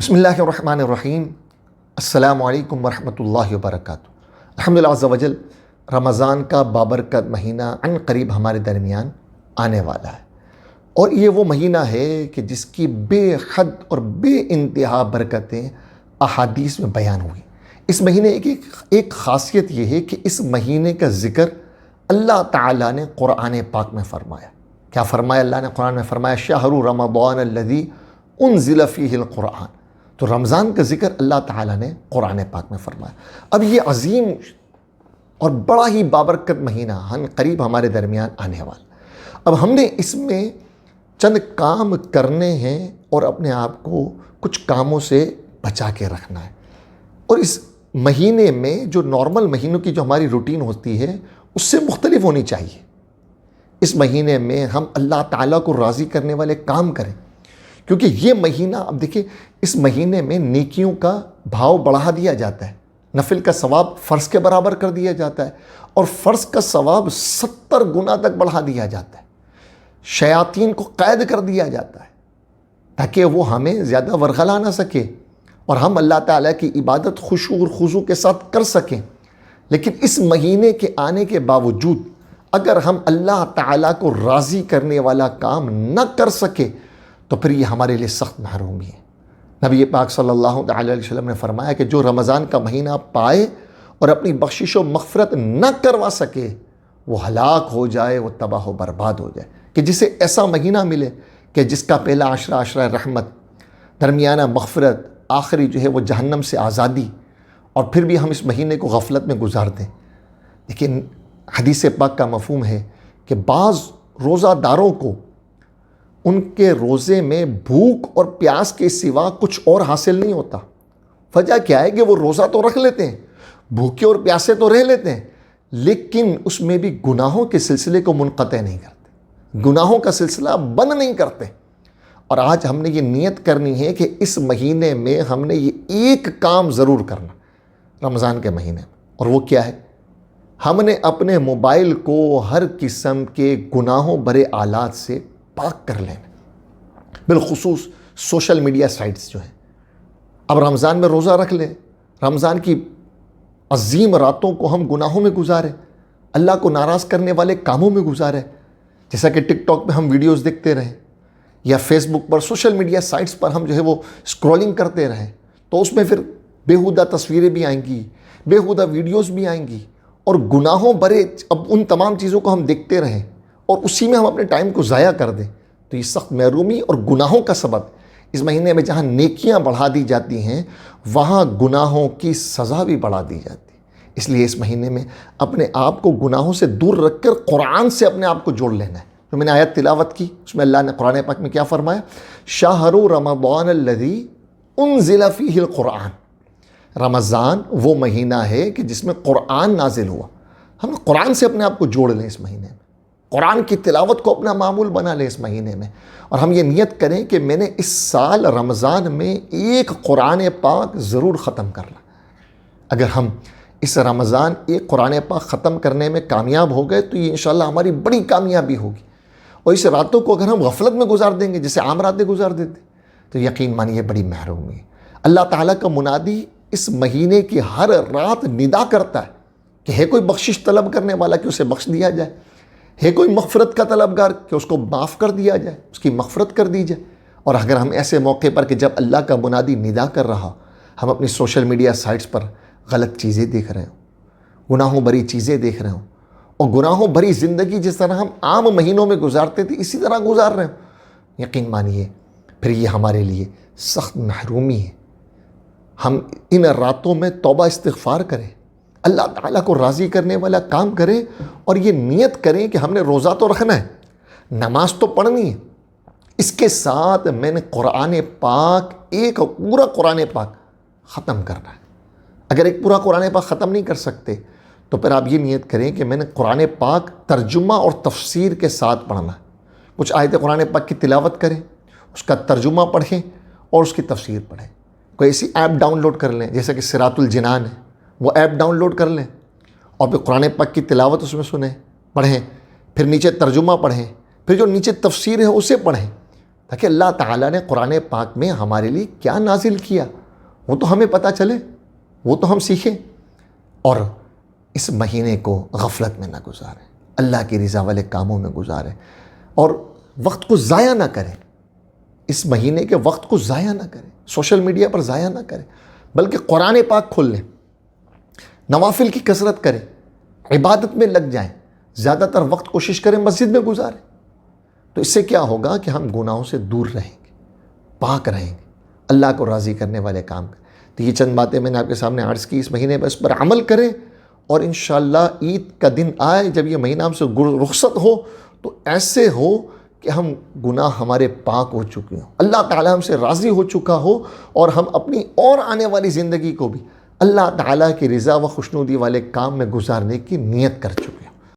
بسم اللہ الرحمن الرحیم۔ السلام علیکم ورحمۃ اللہ وبرکاتہ۔ الحمدللہ عز وجل، رمضان کا بابرکت مہینہ عن قریب ہمارے درمیان آنے والا ہے، اور یہ وہ مہینہ ہے کہ جس کی بے حد اور بے انتہا برکتیں احادیث میں بیان ہوئی۔ اس مہینے کی ایک خاصیت یہ ہے کہ اس مہینے کا ذکر اللہ تعالیٰ نے قرآن پاک میں فرمایا۔ کیا فرمایا اللہ نے؟ قرآن میں فرمایا شہر رمضان الذی انزل فیہ القرآن۔ تو رمضان کا ذکر اللہ تعالیٰ نے قرآن پاک میں فرمایا۔ اب یہ عظیم اور بڑا ہی بابرکت مہینہ ہم قریب ہمارے درمیان آنے والا۔ اب ہم نے اس میں چند کام کرنے ہیں اور اپنے آپ کو کچھ کاموں سے بچا کے رکھنا ہے، اور اس مہینے میں جو نارمل مہینوں کی جو ہماری روٹین ہوتی ہے اس سے مختلف ہونی چاہیے۔ اس مہینے میں ہم اللہ تعالیٰ کو راضی کرنے والے کام کریں، کیونکہ یہ مہینہ، اب دیکھیں، اس مہینے میں نیکیوں کا بھاؤ بڑھا دیا جاتا ہے، نفل کا ثواب فرض کے برابر کر دیا جاتا ہے، اور فرض کا ثواب 70 گنا تک بڑھا دیا جاتا ہے۔ شیاطین کو قید کر دیا جاتا ہے تاکہ وہ ہمیں زیادہ ورغلا نہ سکے اور ہم اللہ تعالیٰ کی عبادت خشوع اور خضوع کے ساتھ کر سکیں۔ لیکن اس مہینے کے آنے کے باوجود اگر ہم اللہ تعالیٰ کو راضی کرنے والا کام نہ کر سکے تو پھر یہ ہمارے لیے سخت محرومی ہے۔ نبی پاک صلی اللہ علیہ وسلم نے فرمایا کہ جو رمضان کا مہینہ پائے اور اپنی بخشش و مغفرت نہ کروا سکے وہ ہلاک ہو جائے، وہ تباہ و برباد ہو جائے۔ کہ جسے ایسا مہینہ ملے کہ جس کا پہلا عشرہ عشرہ رحمت، درمیانہ مغفرت، آخری جو ہے وہ جہنم سے آزادی، اور پھر بھی ہم اس مہینے کو غفلت میں گزار دیں۔ لیکن حدیث پاک کا مفہوم ہے کہ بعض روزہ داروں کو ان کے روزے میں بھوک اور پیاس کے سوا کچھ اور حاصل نہیں ہوتا۔ وجہ کیا ہے کہ وہ روزہ تو رکھ لیتے ہیں، بھوکے اور پیاسے تو رہ لیتے ہیں، لیکن اس میں بھی گناہوں کے سلسلے کو منقطع نہیں کرتے، گناہوں کا سلسلہ بند نہیں کرتے۔ اور آج ہم نے یہ نیت کرنی ہے کہ اس مہینے میں ہم نے یہ ایک کام ضرور کرنا رمضان کے مہینے میں، اور وہ کیا ہے؟ ہم نے اپنے موبائل کو ہر قسم کے گناہوں بھرے آلات سے پاک کر لینا، بالخصوص سوشل میڈیا سائٹس جو ہیں۔ اب رمضان میں روزہ رکھ لیں، رمضان کی عظیم راتوں کو ہم گناہوں میں گزاریں، اللہ کو ناراض کرنے والے کاموں میں گزاریں، جیسا کہ ٹک ٹاک پہ ہم ویڈیوز دیکھتے رہیں، یا فیس بک پر، سوشل میڈیا سائٹس پر ہم جو ہے وہ اسکرولنگ کرتے رہیں، تو اس میں پھر بیہودہ تصویریں بھی آئیں گی، بیہودہ ویڈیوز بھی آئیں گی، اور گناہوں بھرے اب ان تمام چیزوں کو ہم دیکھتے رہیں اور اسی میں ہم اپنے ٹائم کو ضائع کر دیں، تو یہ سخت محرومی اور گناہوں کا سبب۔ اس مہینے میں جہاں نیکیاں بڑھا دی جاتی ہیں وہاں گناہوں کی سزا بھی بڑھا دی جاتی ہے۔ اس لیے اس مہینے میں اپنے آپ کو گناہوں سے دور رکھ کر قرآن سے اپنے آپ کو جوڑ لینا ہے۔ جو میں نے آیت تلاوت کی اس میں اللہ نے قرآن پاک میں کیا فرمایا؟ شہر رمضان الذی انزل فیہ القرآن۔ رمضان وہ مہینہ ہے کہ جس میں قرآن نازل ہوا۔ ہم قرآن سے اپنے آپ کو جوڑ لیں اس مہینے میں، قرآن کی تلاوت کو اپنا معمول بنا لیں اس مہینے میں، اور ہم یہ نیت کریں کہ میں نے اس سال رمضان میں ایک قرآن پاک ضرور ختم کرنا۔ اگر ہم اس رمضان ایک قرآن پاک ختم کرنے میں کامیاب ہو گئے تو یہ انشاءاللہ ہماری بڑی کامیابی ہوگی۔ اور اس راتوں کو اگر ہم غفلت میں گزار دیں گے جیسے عام راتیں گزار دیتے تو یقین مانیے بڑی محرومی ہے۔ اللہ تعالیٰ کا منادی اس مہینے کی ہر رات ندا کرتا ہے کہ ہے کوئی بخشش طلب کرنے والا کہ اسے بخش دیا جائے، ہے کوئی مغفرت کا طلبگار کہ اس کو معاف کر دیا جائے، اس کی مغفرت کر دی جائے۔ اور اگر ہم ایسے موقع پر کہ جب اللہ کا منادی ندا کر رہا ہم اپنی سوشل میڈیا سائٹس پر غلط چیزیں دیکھ رہے ہوں، گناہوں بھری چیزیں دیکھ رہے ہوں، اور گناہوں بھری زندگی جس طرح ہم عام مہینوں میں گزارتے تھے اسی طرح گزار رہے ہوں، یقین مانیے پھر یہ ہمارے لیے سخت محرومی ہے۔ ہم ان راتوں میں توبہ استغفار کریں، اللہ تعالیٰ کو راضی کرنے والا کام کریں، اور یہ نیت کریں کہ ہم نے روزہ تو رکھنا ہے، نماز تو پڑھنی ہے، اس کے ساتھ میں نے قرآن پاک، ایک پورا قرآن پاک ختم کرنا ہے۔ اگر ایک پورا قرآن پاک ختم نہیں کر سکتے تو پھر آپ یہ نیت کریں کہ میں نے قرآن پاک ترجمہ اور تفسیر کے ساتھ پڑھنا ہے۔ کچھ آیت قرآن پاک کی تلاوت کریں، اس کا ترجمہ پڑھیں اور اس کی تفسیر پڑھیں۔ کوئی ایسی ایپ ڈاؤن لوڈ کر لیں جیسا کہ صراط الجنان ہے، وہ ایپ ڈاؤن لوڈ کر لیں اور پھر قرآن پاک کی تلاوت اس میں سنیں، پڑھیں، پھر نیچے ترجمہ پڑھیں، پھر جو نیچے تفسیر ہے اسے پڑھیں، تاکہ اللہ تعالیٰ نے قرآن پاک میں ہمارے لیے کیا نازل کیا وہ تو ہمیں پتہ چلے، وہ تو ہم سیکھیں، اور اس مہینے کو غفلت میں نہ گزاریں، اللہ کی رضا والے کاموں میں گزاریں، اور وقت کو ضائع نہ کریں۔ اس مہینے کے وقت کو ضائع نہ کریں، سوشل میڈیا پر ضائع نہ کریں، بلکہ قرآن پاک کھول لیں، نوافل کی کثرت کریں، عبادت میں لگ جائیں، زیادہ تر وقت کوشش کریں مسجد میں گزاریں۔ تو اس سے کیا ہوگا کہ ہم گناہوں سے دور رہیں گے، پاک رہیں گے، اللہ کو راضی کرنے والے کام کریں۔ تو یہ چند باتیں میں نے آپ کے سامنے عرض کی، اس مہینے میں اس پر عمل کریں، اور انشاءاللہ عید کا دن آئے جب یہ مہینہ ہم سے رخصت ہو تو ایسے ہو کہ ہم گناہ ہمارے پاک ہو چکے ہوں، اللہ تعالیٰ ہم سے راضی ہو چکا ہو، اور ہم اپنی اور آنے والی زندگی کو بھی اللہ تعالیٰ کی رضا و خوشنودی والے کام میں گزارنے کی نیت کر چکے ہیں۔